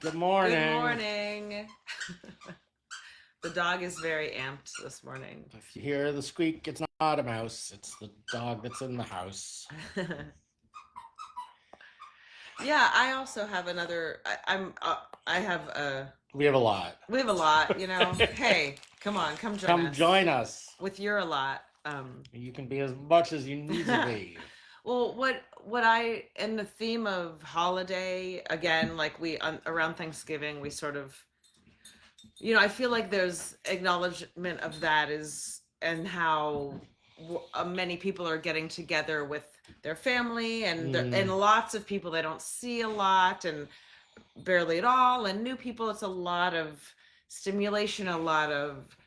Good Good morning. morning. The dog is very amped this morning. If you hear the squeak, it's not a mouse. It's the dog that's in the house. Yeah, I also have another. I'm. I have a. We have a lot. We have a lot. Hey, come on, come join Come us join us. with your a lot. You can be as much as you need to be. Well, what I in the theme of holiday again, like around Thanksgiving, we sort of, I feel like there's acknowledgement of that is and how many people are getting together with their family and Mm, lots of people they don't see a lot and barely at all and new people. It's a lot of stimulation, a lot of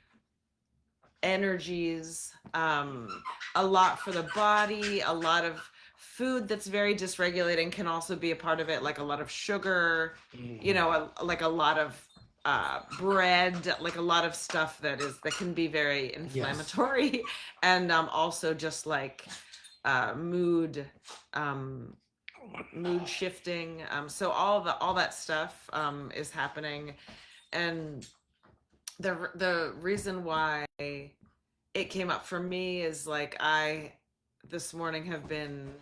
energies, a lot for the body, a lot of food that's very dysregulating can also be a part of it, like a lot of sugar, mm, like a lot of bread, like a lot of stuff that can be very yes. inflammatory, and also just like mood, um, mood shifting. So all that stuff is happening, and the reason why it came up for me is like I this morning have been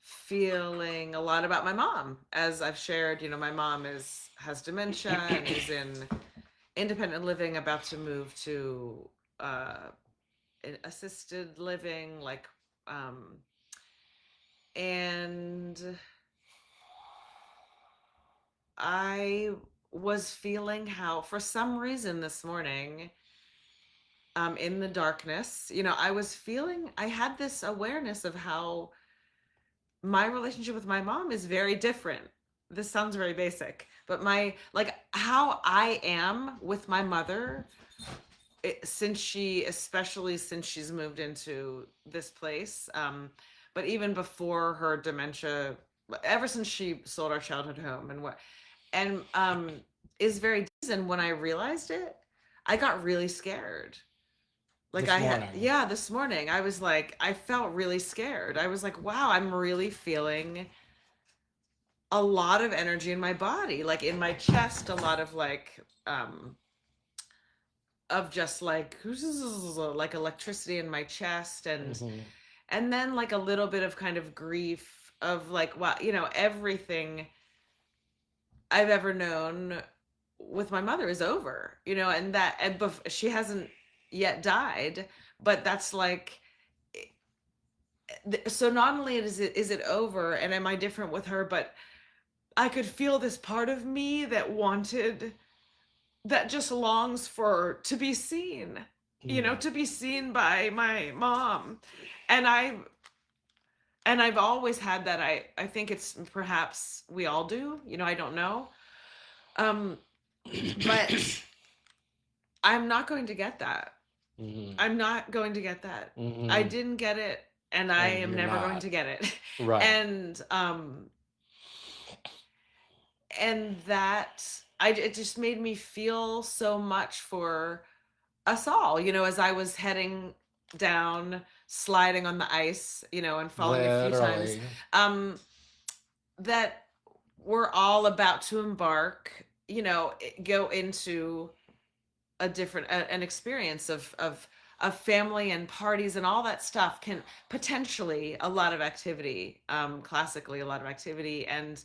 feeling a lot about my mom. As I've shared, my mom is has dementia and is in independent living, about to move to uh assisted living, like um and I was feeling how for some reason this morning, in the darkness, I had this awareness of how my relationship with my mom is very different. This sounds very basic, but like how I am with my mother, especially since she's moved into this place, but even before her dementia, ever since she sold our childhood home and is very. And when I realized it, I got really scared. Like This I had, morning. yeah, this morning I was like, I felt really scared. I was like, wow, I'm really feeling a lot of energy in my body, like in my chest, a lot of of just like electricity in my chest, Hmm. and then like a little bit of kind of grief of like, wow, everything I've ever known with my mother is over, she hasn't yet died, but that's like, so not only is it over and am I different with her, but I could feel this part of me that just longs for to be seen, Mm. to be seen by my mom. And I've always had that. I think it's perhaps we all do, I don't know. Um but I'm not going to get that. Hmm. I'm not going to get that. I Hmm. didn't get it, and I And am you're never going not. to get it. Right. and um and that it just made me feel so much for us all, as I was heading down, sliding on the ice, and falling a few times, Literally. um that we're all about to embark, go into a different an experience of family and parties and all that stuff, can potentially a lot of activity, classically a lot of activity, and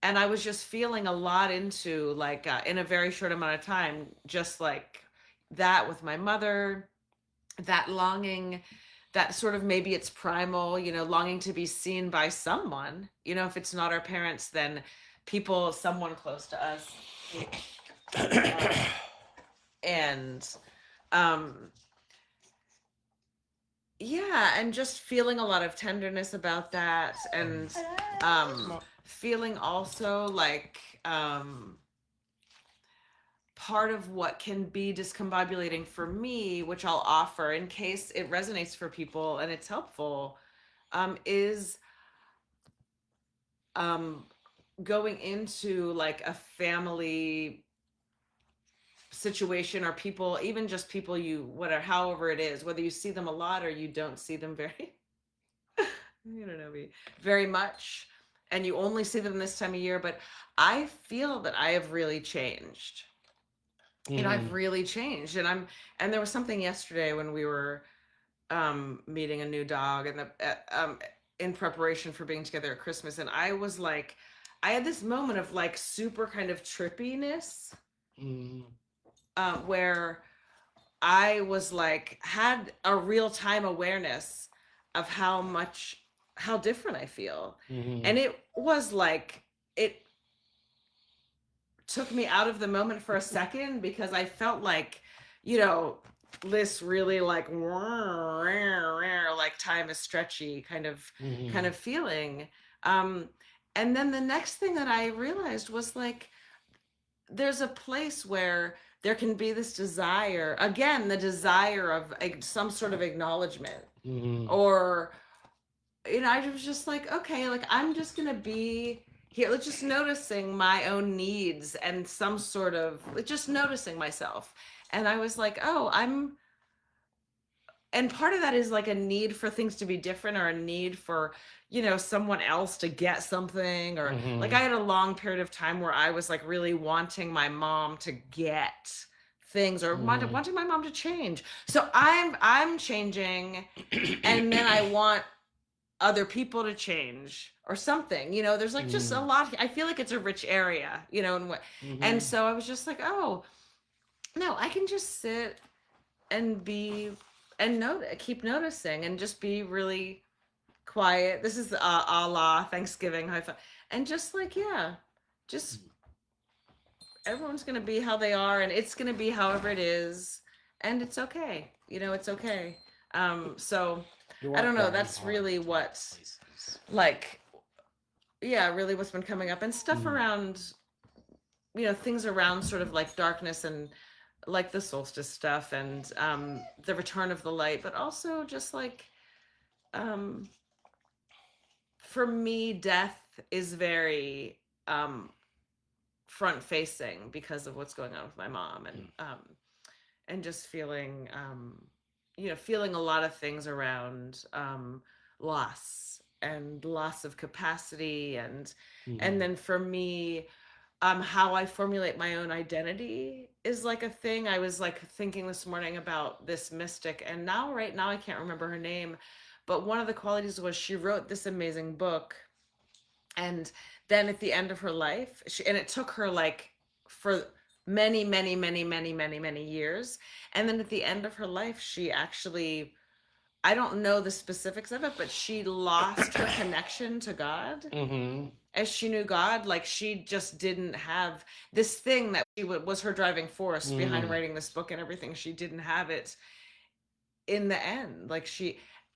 I was just feeling a lot into like, in a very short amount of time, just like that with my mother, that longing, that sort of, maybe it's primal, longing to be seen by someone, if it's not our parents, then people, someone close to us. And um yeah, and just feeling a lot of tenderness about that, and feeling also like, part of what can be discombobulating for me, which I'll offer in case it resonates for people and it's helpful, is um, going into like a family situation, or people, even just people, whatever, however it is, whether you see them a lot or you don't see them very, I don't know, very much. and you only see them this time of year, but I feel that I have really changed. I've Mm-hmm. really changed, and there was something yesterday when we were meeting a new dog, and in preparation for being together at Christmas, and I was like, I had this moment of like super kind of trippiness, Mm-hmm. where I was like, had a real time awareness of how different I feel. Mm-hmm. And it was like, it took me out of the moment for a second because I felt like, you know, this really like, like time is stretchy kind Mm-hmm. of feeling. Um, and then the next thing that I realized was like, there's a place where there can be this desire, again, the desire of some sort of acknowledgement, Mm-hmm. or I was just like, okay, like I'm just gonna be here, like just noticing my own needs and some sort of like, just noticing myself. And I was like, oh, and part of that is like a need for things to be different, or a need for someone else to get something, or like Mm-hmm. I had a long period of time where I was like really wanting my mom to get things, or Mm-hmm. wanting my mom to change. So I'm changing, and then I want other people to change or something. There's like just a Mm-hmm. lot. I feel like it's a rich area, and Mm-hmm. so I was just like, oh no, I can just sit and be and keep noticing, and just be really quiet. This is a la Thanksgiving high five, and just like, yeah, just everyone's gonna be how they are, and it's gonna be however it is, and it's okay. It's okay. So You I aren't don't know. driving That's hard really places. like yeah, really what's been coming up, and stuff Mm-hmm. around, things around sort of like darkness, and like the solstice stuff, and the return of the light, but also just like, um for me, death is very front facing because of what's going on with my mom, and just feeling, feeling a lot of things around loss, and loss of capacity, and Mm-hmm. then for me, how I formulate my own identity is like a thing. I was like thinking this morning about this mystic, and right now I can't remember her name, but one of the qualities was she wrote this amazing book, and then at the end of her life, and it took her like for many, many, many, many, many, many years, and then at the end of her life, she actually, I don't know the specifics of it, but she lost her connection to God Mm-hmm. as she knew God. Like she just didn't have this thing that was her driving force behind Mm-hmm. writing this book and everything. She didn't have it in the end. Like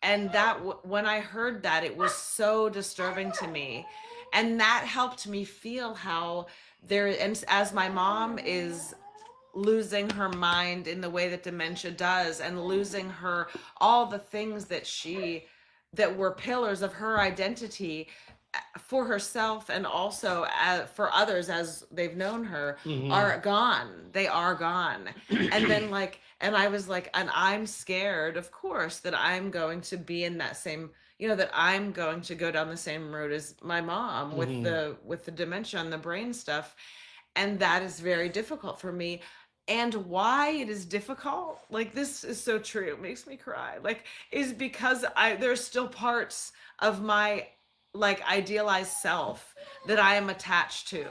and that when I heard that, it was so disturbing to me, and that helped me feel how there, and as my mom is losing her mind in the way that dementia does, and losing her, all the things that were pillars of her identity, for herself, and also for others as they've known her, Mm-hmm. are gone. They are gone. And then like, and I was like, and I'm scared, of course, that I'm going to be in that same, that I'm going to go down the same road as my mom with Mm-hmm. the dementia and the brain stuff. And that is very difficult for me. And why it is difficult, like this is so true, it makes me cry, like, is because there's still parts of my like idealized self that I am attached to,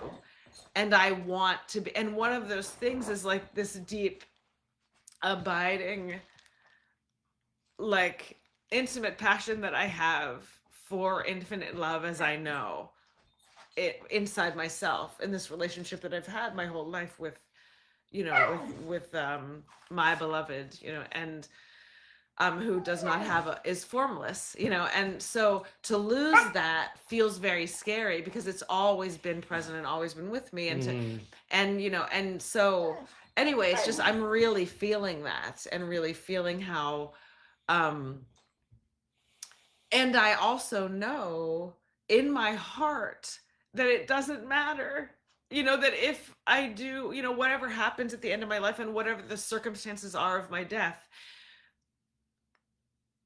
and I want to be, and one of those things is like this deep, abiding, like intimate passion that I have for infinite love, as I know it inside myself, in this relationship that I've had my whole life with, my beloved, and who does not have is formless, and so to lose that feels very scary because it's always been present and always been with me, Mm-hmm. and so anyway, it's just I'm really feeling that, and really feeling how, um and I also know in my heart that it doesn't matter, that if I do, whatever happens at the end of my life, and whatever the circumstances are of my death,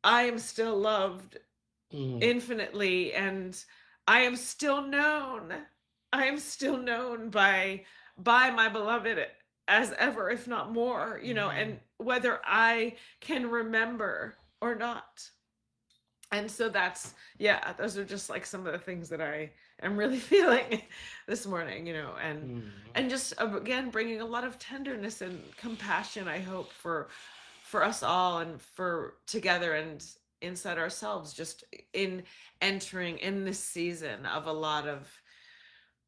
I am still loved Mm-hmm. infinitely, and I am still known. I am still known by my beloved as ever, if not more, Mm-hmm. and whether I can remember or not. And so that's, yeah, those are just like some of the things that I am really feeling this morning, Mm-hmm. and just again bringing a lot of tenderness and compassion, I hope, for us all and for together and inside ourselves, just in entering in this season of a lot of,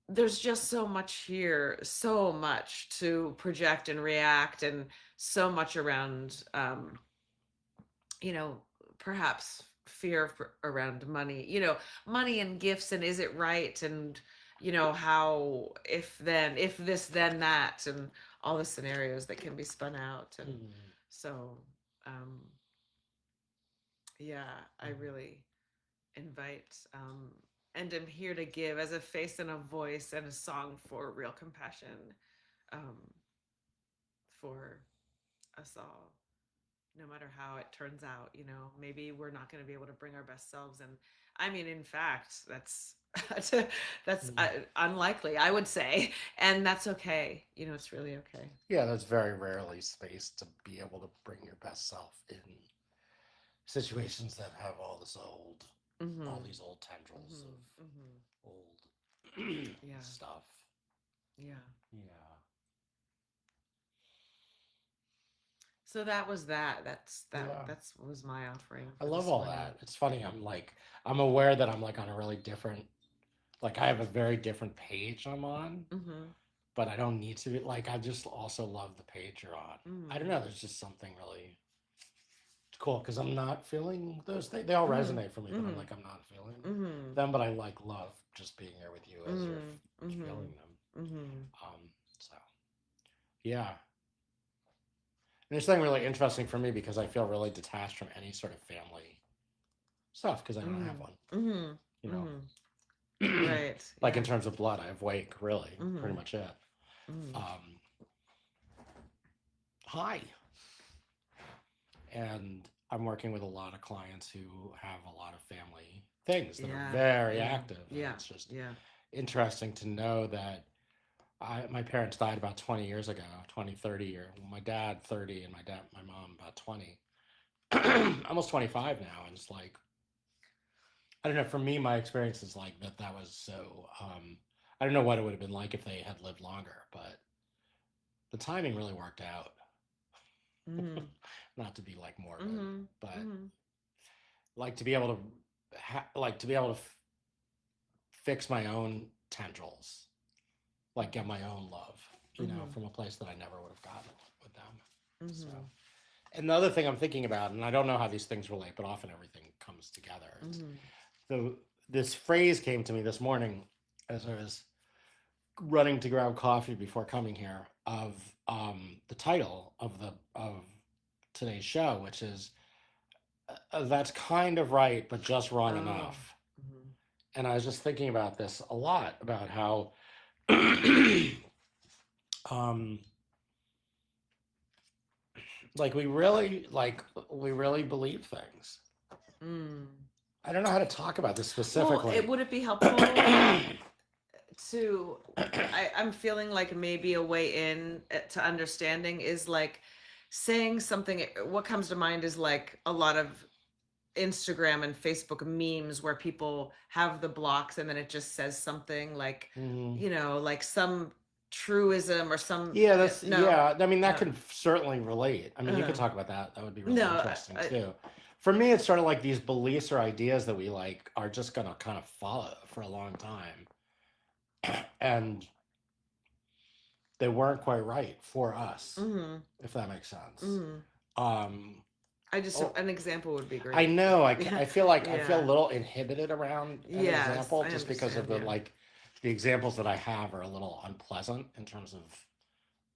there's just so much here, so much to project and react, and so much around, you know, perhaps fear around money, money and gifts, and is it right, and how, if then, if this then that, and all the scenarios that can be spun out. And Mm-hmm. so, um yeah, I Mm-hmm. really invite, and am here to give as a face and a voice and a song for real compassion, um for us all, no matter how it turns out. Maybe we're not going to be able to bring our best selves, and I mean, in fact, that's that's Mm-hmm. unlikely, I would say, and that's okay. It's really okay. Yeah, there's very rarely space to be able to bring your best self in situations that have all Mm-hmm. these old tendrils Mm-hmm. of Mm-hmm. old Yeah. stuff. Yeah. Yeah. So that was that. Yeah. That's was my offering I for love this all morning. that. It's funny. I'm aware that I'm like on a really different, like I have a very different page I'm on, Mm-hmm. but I don't need to be like, I just also love the page you're on. I don't Mm-hmm. know. There's just something really cool because I'm not feeling those things. They all Mm-hmm. resonate for me, but Mm-hmm. I'm not feeling Mm-hmm. them. But I like love just being here with you as you're Mm-hmm. Mm-hmm. feeling them. Mm-hmm. So yeah, and there's something really interesting for me because I feel really detached from any sort of family stuff because I don't have Mm-hmm. one. Mm-hmm. You Mm-hmm. know, Right. like in Yeah. terms of blood, I have Wake. Really, pretty Mm-hmm. much it. Mm-hmm. Um, Hi, and I'm working with a lot of clients who have a lot of family things that are Yeah. very Yeah. active, and Yeah. it's just Yeah. interesting to know that my parents died about 20 years ago, 20, 30 years. My dad 30 and my mom about 20. Almost 25 now, and it's like I don't know, for me my experience is like that was so I don't know what it would have been like if they had lived longer, but the timing really worked out. Mm-hmm. Not to be like morbid, Mm-hmm. but Mm-hmm. like to be able to like to be able to fix my own tendrils, like get my own love, Mm-hmm. from a place that I never would have gotten with them. So, Mm-hmm. and the other thing I'm thinking about, and I don't know how these things relate, but often everything comes together. It's Mm-hmm. the this phrase came to me this morning as I was running to grab coffee before coming here of the title of today's show, which is that's kind of right, but just wrong Oh. enough. Mm-hmm. And I was just thinking about this a lot about how um, we really believe things. Mm. I don't know how to talk about this Well, specifically. would it be helpful to, I'm feeling like maybe a way in to understanding is like saying something. What comes to mind is like a lot of Instagram and Facebook memes where people have the blocks and then it just says something like, Mhm. like some truism or some, Yeah, no, I mean, that no, can certainly relate. I mean, you could uh, talk about that. That would be really no, interesting too. For me, it's sort of like these beliefs or ideas that we like are just gonna kind of follow for a long time, and they weren't quite right for us, mm-hmm, if that makes sense. mm-hmm. Um, I just, oh, an example would be I great. know. Yeah, I feel like I feel a yeah, little inhibited around an yes, example I just because of understand. Yeah. the examples that I have are a little unpleasant in terms of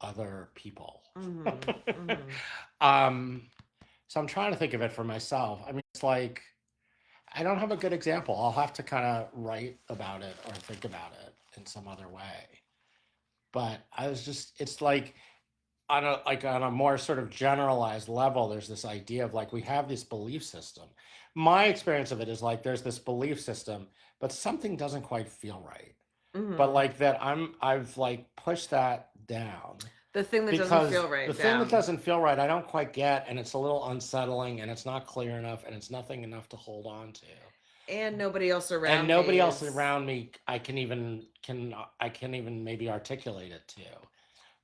other people. Mm-hmm, mm-hmm, um, so I'm trying to think of it for myself. I mean, it's like I don't have a good example. I'll have to kind of write about it or think about it in some other way. But I was just it's like on a more sort of generalized level, there's this idea of like we have this belief system. My experience of it is like there's this belief system, but something doesn't quite feel right. But Mm-hmm. like that, I've like pushed that down The thing that doesn't because feel the right thing that down. doesn't feel right, I don't quite get, and it's a little unsettling, and it's not clear enough, and it's nothing enough to hold on to, And nobody else and around me nobody else is. around me I can even maybe articulate it to.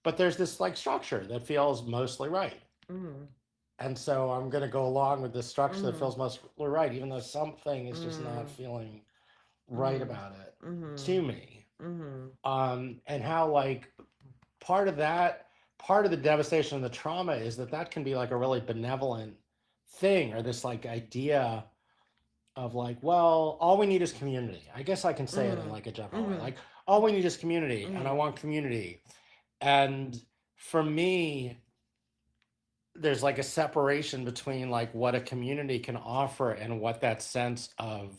But there's this like structure that feels mostly right. Mm-hmm. And so I'm going to go along with this structure that Mm-hmm. feels mostly right, even though something is just not Mm-hmm. feeling right Mm-hmm. about it Mm-hmm. to me. Mm-hmm. And how like part of that, part of the devastation and the trauma is that that can be like a really benevolent thing, or this like idea of like, well, all we need is community. I guess I can say it in Mm-hmm. like a general way, Mm-hmm. like all we need is community, and I Mm-hmm. want community. And for me, there's like a separation between like what a community can offer and what that sense of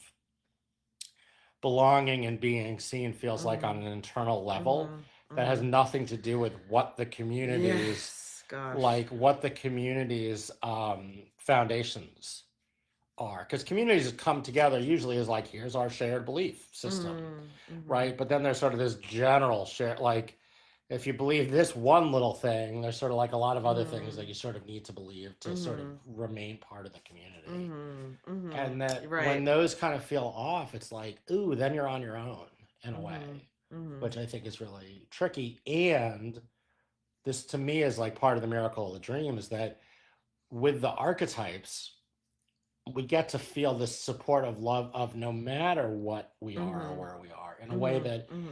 belonging and being seen feels like on Mm-hmm. an internal level, Mm-hmm. that has Mm-hmm. nothing to do with what the community's Yes, gosh. like what the community's foundations are, because communities come together usually as like, here's our shared belief system, Mm-hmm. Mm-hmm. right? But then there's sort of this general share, like if you believe this one little thing, there's sort of like a lot of other things that you sort of need to believe to sort of Mm-hmm. remain part of the community. Mm-hmm. Mm-hmm. And that Right. when those kind of feel off, it's like, ooh, then you're on your own in a Mm-hmm. way, Mm-hmm. which I think is really tricky. And this to me is like part of the miracle of the dream, is that with the archetypes, we get to feel this support of love of no matter what we are or Mm-hmm. where we are, in a way Mm-hmm. that Mm-hmm.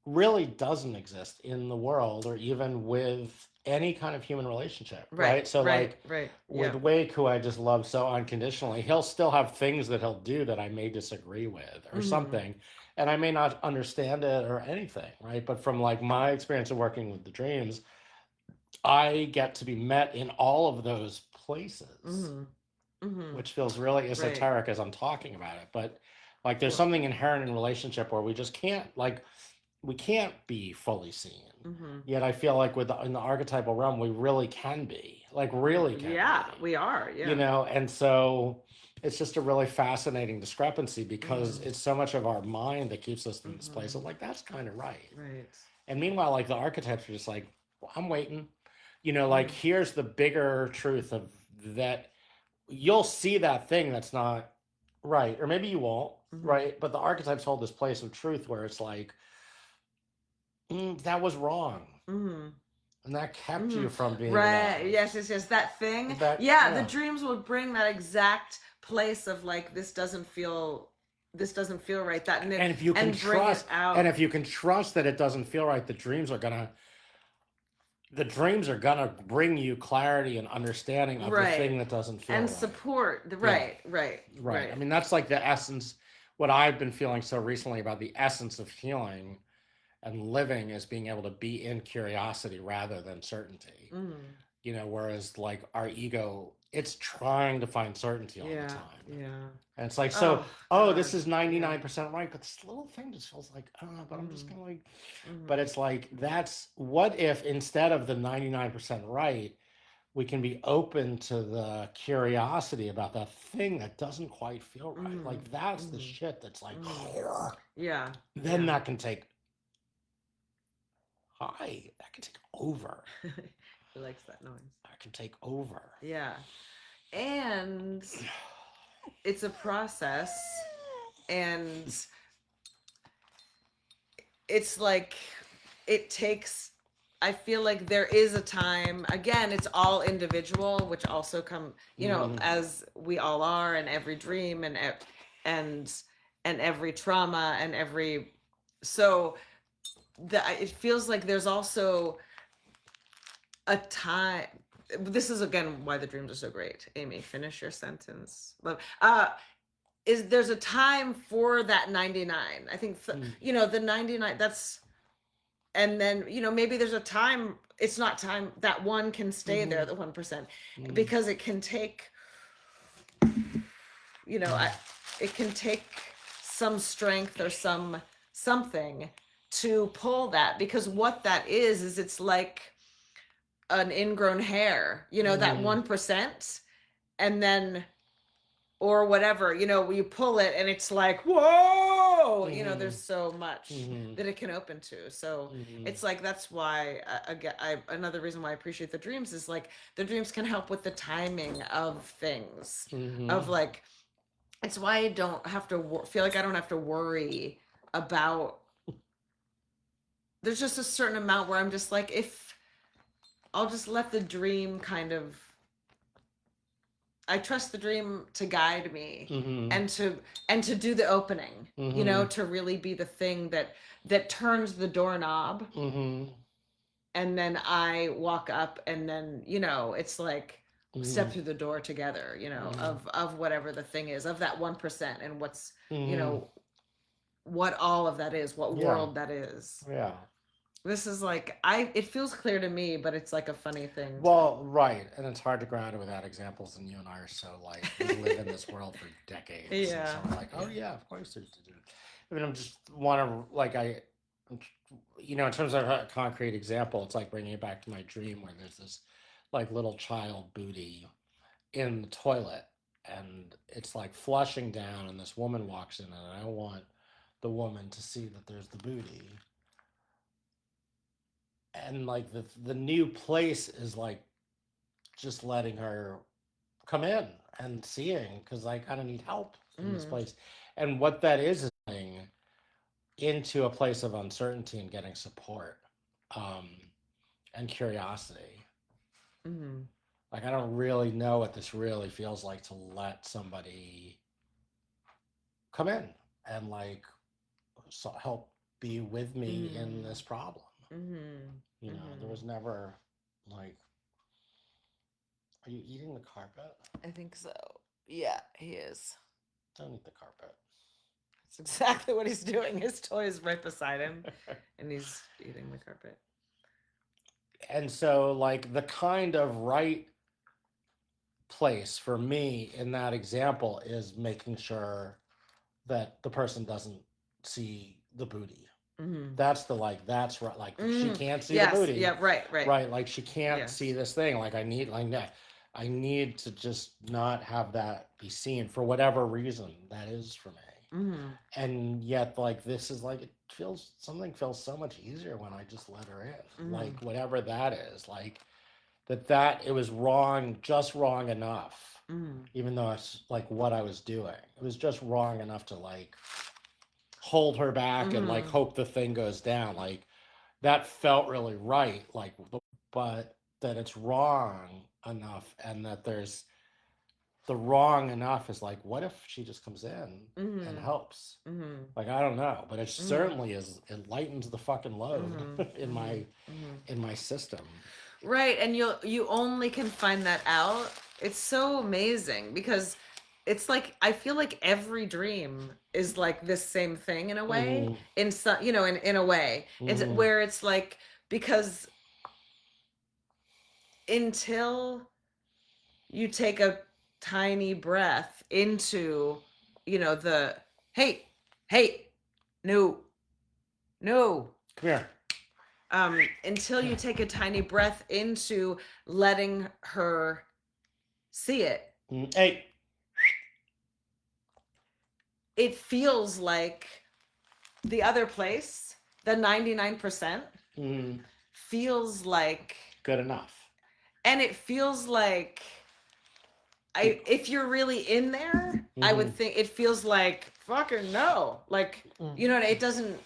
really doesn't exist in the world or even with any kind of human relationship, Right. right? So Right. like Right. with Yeah. Wake, who I just love so unconditionally, he'll still have things that he'll do that I may disagree with or Mm-hmm. something, and I may not understand it or anything, right? But from like my experience of working with the dreams, I get to be met in all of those places, Mm-hmm. Mm-hmm. which feels really Right. esoteric as I'm talking about it. But like there's Well. something inherent in relationship where we just can't like we can't be fully seen. Mm-hmm. Yet I feel like with in the archetypal realm we really can be. Like really can Yeah, be. we are. You Yeah. know, and so it's just a really fascinating discrepancy because Mm-hmm. it's so much of our mind that keeps us in this place Mm-hmm. of like that's kind of right. Right. And meanwhile, like the archetypes are just like, well, I'm waiting. You know, like Mm-hmm. here's the bigger truth of that, you'll see that thing that's not right, or maybe you won't, Mm-hmm. right? But the archetypes hold this place of truth where it's like, that was wrong, Mm-hmm. and that kept Mm-hmm. you from being Right. Yes, loved. yes, yes. That thing. That, Yeah, the yeah. dreams would bring that exact place of like this doesn't feel right. That And if you can and bring it trust, and out. if you can trust that it doesn't feel right, the dreams are gonna bring you clarity and understanding of the Right. thing that doesn't feel And right. support. Yeah. Right, right, Right. I right. mean, that's like the essence. What I've been feeling so recently about the essence of healing and living is being able to be in curiosity rather than certainty. Mm. You know, whereas like our ego, it's trying to find certainty all the Yeah, time. yeah. And it's like, so, Oh oh, this God. is Yeah. 99% right, but this little thing just feels like, oh, but I'm just Mm-hmm. gonna like, but Mm-hmm. it's like, that's what if instead of the 99% right, we can be open to the curiosity about that thing that doesn't quite feel right. Mm-hmm. Like that's the Mm-hmm. shit that's like, Mm-hmm. Yeah. then Yeah. that can take that can take over. He likes that noise. That can take over. Yeah. And it's a process, and it's like it takes, I feel like there is a time, again, it's all individual, which also come, Mm-hmm. as we all are, and every dream and and every trauma and every, so it feels like there's also a time, this is again why the dreams are so great. Amy, finish your sentence. Love. Is there's a time for that 99. I think the 99, that's, and then maybe there's a time, it's not time, that one can stay Mm-hmm. there, the 1%, Mm-hmm. because it can take, it can take some strength or something to pull that, because what that is it's like an ingrown hair, that Mm-hmm. 1%, and then, or whatever, you pull it and it's like, whoa, whoa, Mm-hmm. there's so much Mm-hmm. that it can open to. So Mm-hmm. it's like that's why again, another reason why I appreciate the dreams is like the dreams can help with the timing of things, Mm-hmm. of like it's why I don't have to feel like I don't have to worry about. There's just a certain amount where I'm just like, if I'll just let the dream kind of, I trust the dream to guide me Mm-hmm. and to do the opening, Mm-hmm. to really be the thing that turns the doorknob, Mm-hmm. and then I walk up, and then it's like Mm-hmm. step through the door together, Mm-hmm. of whatever the thing is, of that 1%, and what's you Mm-hmm. know what all of that is, what Yeah. world that is. Yeah. This is like, I it feels clear to me, but it's like a funny thing Well, right, and it's hard to ground it without examples, and you and I are so like we live in this world for decades, and yeah, so we're like, oh yeah. yeah, of course there's. I mean, I'm just want to like in terms of a concrete example, it's like bringing it back to my dream where there's this like little child booty in the toilet, and it's like flushing down, and this woman walks in, and I want the woman to see that there's the booty, and like the new place is like just letting her come in and seeing because I kind of need help in this Mm, place. And what that is getting into a place of uncertainty and getting support um, and curiosity. mm, Like, I don't really know what this really feels like to let somebody come in and like help be with me in mm, this problem. mm, There mm. was never like, are you eating the carpet? I think so. Yeah, he is. Don't eat the carpet. That's exactly what he's doing. His toy is right beside him, and he's eating the carpet. And so, like, the kind of right place for me in that example is making sure that the person doesn't see the booty. Mm-hmm. That's the like, that's right. Like, she Mm. can't see the Yes. booty, Yeah. Right. Right. right? Like, she can't see Yes. this thing. Like, I need, like, that. I need to just not have that be seen for whatever reason that is for me. Mm-hmm. And yet, like, this is like, something feels so much easier when I just let her in. Mm-hmm. Like, whatever that is. Like, that it was wrong, just wrong enough, Mm-hmm. even though it's like what I was doing. It was just wrong enough to like hold her back and like Mm-hmm. hope the thing goes down. Like that felt really right. Like, but that it's wrong enough, and that there's the wrong enough is like, what if she just comes in and Mm-hmm. helps? Mm-hmm. Like, I don't know, but it Mm-hmm. certainly is. It lightens the fucking load Mm-hmm. in my Mm-hmm. system. Right, and you only can find that out. It's so amazing because it's like I feel like every dream is like this same thing in a way. Mm-hmm. In some, in a way. It's Mm-hmm. where it's like, because until you take a tiny breath into, the hey, hey, no, no. Come here. Until Come you here. take a tiny breath into letting her see it, Hey. it feels like the other place, the 99%, Mm, feels like, good enough. and it feels like, if you're really in there, I Mm-hmm. would think it feels like fucking no. Like, it doesn't,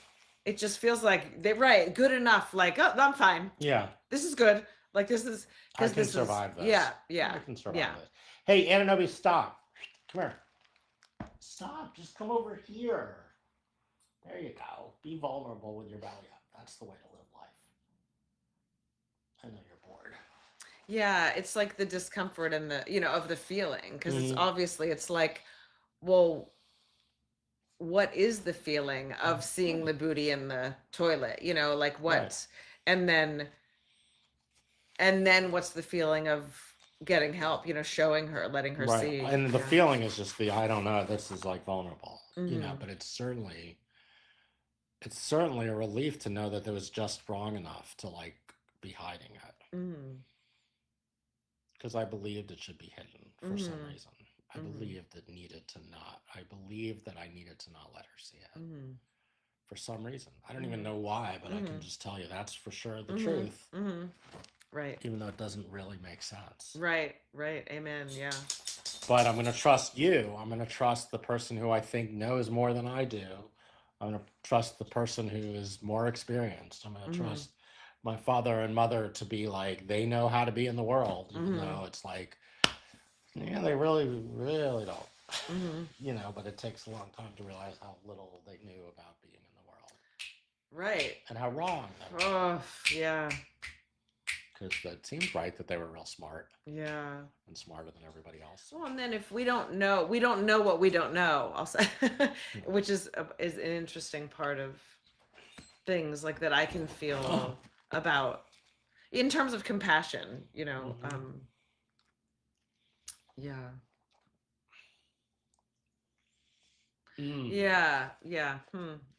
it just feels like they right, good enough. Like, oh, I'm fine. Yeah, This is good. Like, this is, I because can this is, survive this. yeah, yeah, I can survive yeah. this. Hey, Ananobi, stop. Come here. Stop. Just come over here. There you go. Be vulnerable with your belly up. That's the way to live life. I know you're bored. Yeah, it's like the discomfort and the, of the feeling, because it's Mm-hmm. obviously, it's like, well, what is the feeling of seeing the booty in the toilet, like Right. what, and then what's the feeling of getting help, showing her, letting her Right. see. And the Yeah. feeling is just I don't know, this is like vulnerable, Mm-hmm. but it's certainly a relief to know that it was just wrong enough to like be hiding it. Mm-hmm. Because I believed it should be hidden for some Mm-hmm. reason. I believed that needed to not. I believed that I needed to not let her see it Mm-hmm. for some reason. I don't even Mm-hmm. know why, but I Mm-hmm. can just tell you that's for sure the Mm-hmm. truth, Mm-hmm. Right. even though it doesn't really make sense. Right. Right. Amen. Yeah. But I'm going to trust you. I'm going to trust the person who I think knows more than I do. I'm going to trust the person who is more experienced. I'm going to Mm-hmm. trust my father and mother to be like, they know how to be in the world, even Mm-hmm. though it's like, yeah, they really, really don't. Mm-hmm. But it takes a long time to realize how little they knew about being in the world Right. and how wrong they were. Oh, yeah. Because it seems right that they were real smart Yeah. and smarter than everybody else. Well, and then if we don't know what we don't know, I'll say, which is an interesting part of things like that I can feel about in terms of compassion, yeah. Mm. Yeah, yeah.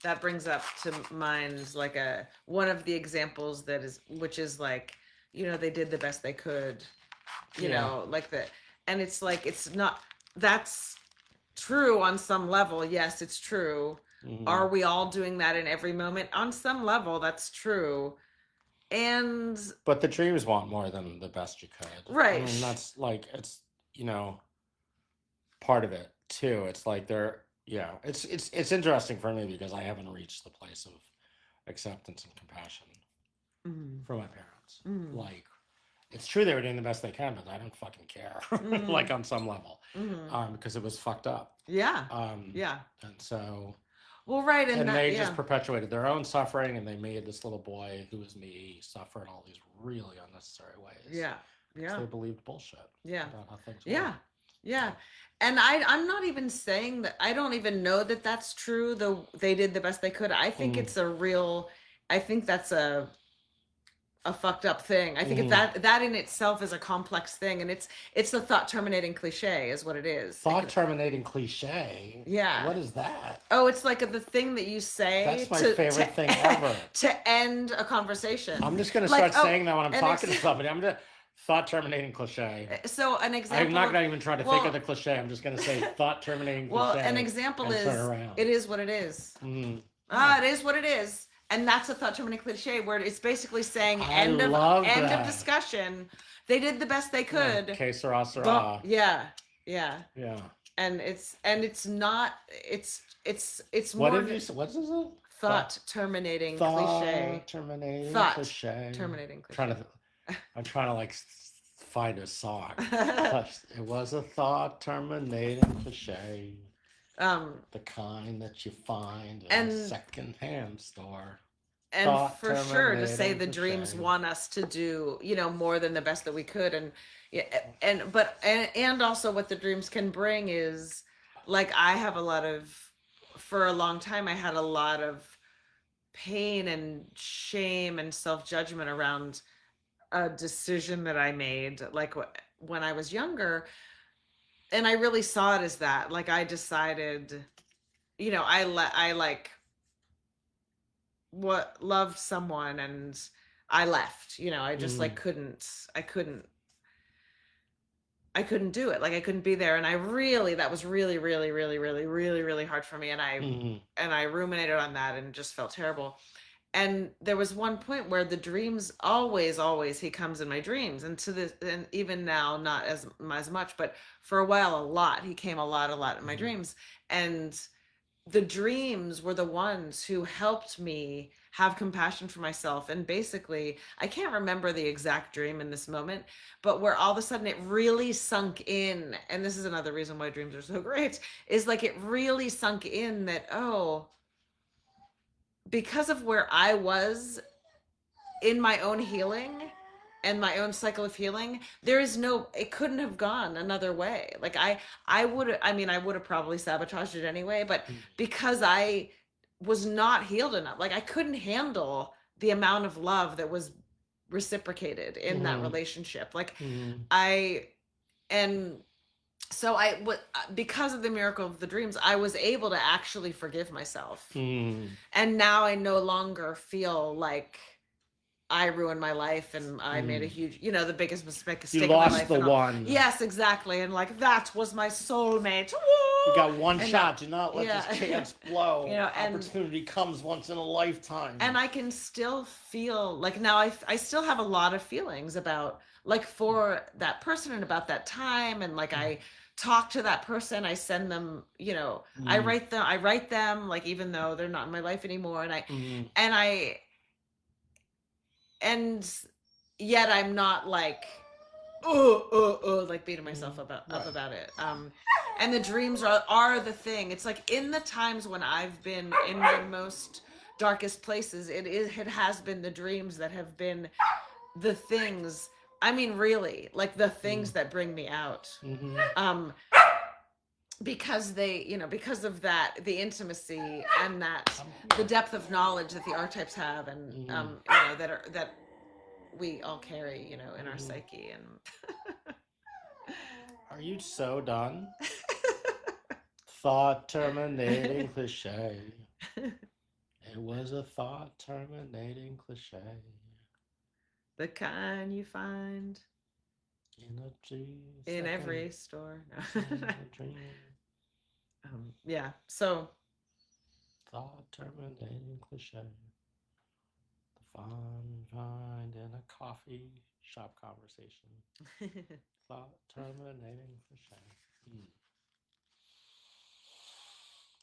That brings up to mind like a one of the examples that is which is like, they did the best they could, Yeah. like that. And it's like it's not that's true on some level. Yes, it's true. Are we all doing that in every moment? On some level, that's true. And But the dreams want more than the best you could. I right. mean, that's like, it's, part of it too. It's like it's interesting for me because I haven't reached the place of acceptance and compassion Mm. for my parents. Mm. Like, it's true they were doing the best they can, but I don't fucking care. Like on some level, because it was fucked up. Yeah. Um, Yeah. and so, Well, right, and and that, they yeah. just perpetuated their own suffering, and they made this little boy who was me suffer in all these really unnecessary ways. Yeah. Yeah. They believed bullshit. Yeah. About how things Yeah. were. Yeah. And I'm not even saying that I don't even know that that's true, though they did the best they could. I think it's a real I think that's a fucked up thing. I think that in itself is a complex thing, and it's the thought terminating cliche is what it is. Thought terminating cliche. Yeah. What is that? Oh, it's like the thing that you say. That's my favorite thing ever. To end a conversation. I'm just gonna start saying that when I'm talking to somebody. I'm gonna thought terminating cliche. So an example. I'm not gonna even try to think of the cliche. I'm just gonna say thought terminating cliche. Well, an example is it is what it is. It is what it is. And that's a thought terminating cliche where it's basically saying end of discussion. They did the best they could. Que sera, sera. Yeah. Yeah. Yeah. And it's not it's what more have you what is it? Thought terminating cliche. Terminating thought cliche. Terminating cliche. I'm trying to like find a song. It was a thought terminating cliche. The kind that you find in a secondhand store. And for sure to say the dreams want us to do, more than the best that we could. And also what the dreams can bring is like for a long time I had a lot of pain and shame and self-judgment around a decision that I made like when I was younger. And I really saw it as that. Like I decided, I like loved someone and I left, I just like I couldn't do it. Like I couldn't be there. And that was really, really, really, really, really, really hard for me. And I ruminated on that and just felt terrible. And there was one point where the dreams always he comes in my dreams, and and even now not as much, but for a while a lot he came a lot in my dreams. And the dreams were the ones who helped me have compassion for myself. And basically I can't remember the exact dream in this moment, but where all of a sudden it really sunk in, and this is another reason why dreams are so great, is like it really sunk in that because of where I was in my own healing and my own cycle of healing, it couldn't have gone another way. Like I would have probably sabotaged it anyway, but because I was not healed enough, like I couldn't handle the amount of love that was reciprocated in that relationship. Like so because of the miracle of the dreams, I was able to actually forgive myself. And now I no longer feel like I ruined my life and I made a Mm. huge, the biggest mistake You of my lost life the and all. one. Yes, exactly. And like that was my soulmate. You Woo! got one And shot. Do not let this yeah, chance blow. and Opportunity comes once in a lifetime. I can still feel like now I still have a lot of feelings about like for that person and about that time, and like I talk to that person, I send them, Mm. I write them like even though they're not in my life anymore, and Mm. I and yet I'm not like like beating myself Mm. up Right. about it. And the dreams are the thing. It's like in the times when I've been in my most darkest places, it has been the dreams that have been the things. I mean, really, like the things Mm. that bring me out. Mm-hmm. Um, because because of that, the intimacy and that the depth of knowledge that the archetypes have, and Mm-hmm. that we all carry, in our Mm-hmm. psyche and. Are you so done? Thought terminating cliche. It was a thought terminating cliche. The kind you find In a in second. every store. No. In a dream. Yeah. So Thought terminating cliche. The fun find in a coffee shop conversation. Thought terminating cliche. Hmm.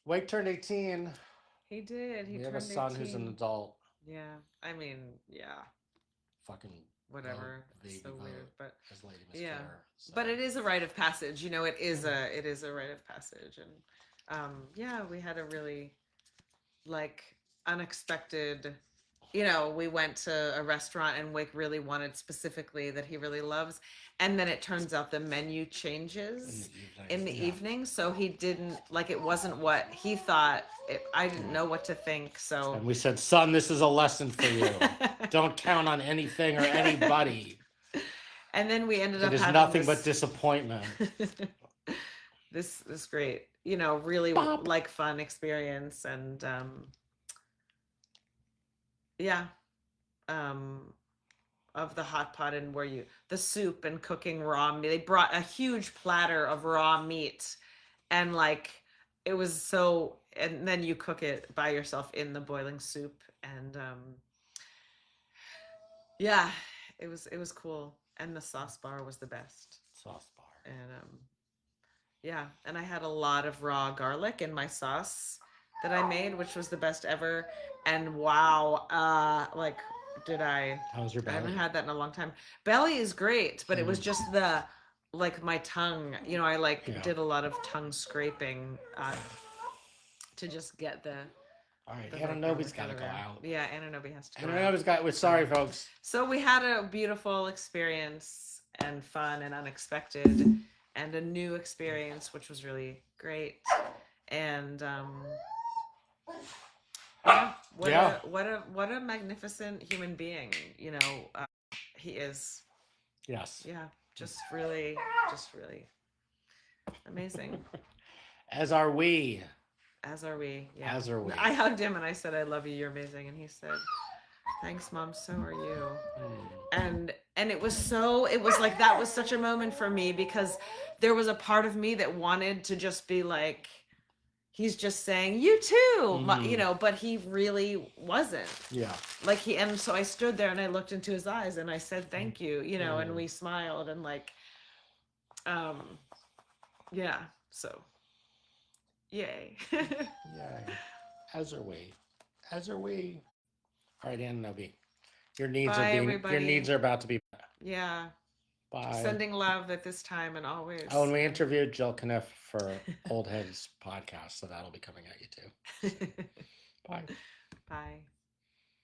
Wake turned 18. he did. He We have a turned son who's an 18. adult. Yeah. I mean, yeah. Fucking vote, Whatever. baby So weird, vote, but as Lady Miss yeah. Claire said. But it is a rite of passage. It is a rite of passage, and yeah, we had a really like unexpected, we went to a restaurant and Wick really wanted specifically that he really loves, and then it turns out the menu changes in the evening, so he didn't like it wasn't what he thought. I didn't know what to think, so And we said, son, this is a lesson for you. Don't count on anything or anybody. And then we ended up It is having nothing but disappointment. this great, really Bop. like fun experience, and yeah, um of the hot pot, and where the soup and cooking raw meat. They brought a huge platter of raw meat, and like it was so, and then you cook it by yourself in the boiling soup, and yeah, it was cool, and the sauce bar was the best. Sauce bar. And yeah, and I had a lot of raw garlic in my sauce that I made, which was the best ever. And wow, like did I How's your I haven't belly? had that in a long time. Belly is great, but it was just the like my tongue, I did a lot of tongue scraping to just get the All right, raw Ananobi's garlic got to go around. out. Yeah, Ananobi has to go out. Ananobi's got. We're sorry, folks. So we had a beautiful experience and fun and unexpected and a new experience, which was really great. And yeah, what a magnificent human being, he is. Yes. Yeah, just really amazing. As are we. As are we. Yeah. As are we. I hugged him and I said, "I love you. You're amazing." And he said, "Thanks, Mom. So are you." And it was like that was such a moment for me, because there was a part of me that wanted to just be like, he's just saying you too, but he really wasn't. Yeah. Like and so I stood there and I looked into his eyes and I said thank you, and we smiled, and like yeah, so yay. Yay. As are we. As are we. All right, Ananobi. Your needs Bye, are being everybody. your needs are about to be met. Yeah. Bye. Sending love at this time and always. Oh, and we interviewed Jill Kniff for Old Heads podcast, so that'll be coming at you too.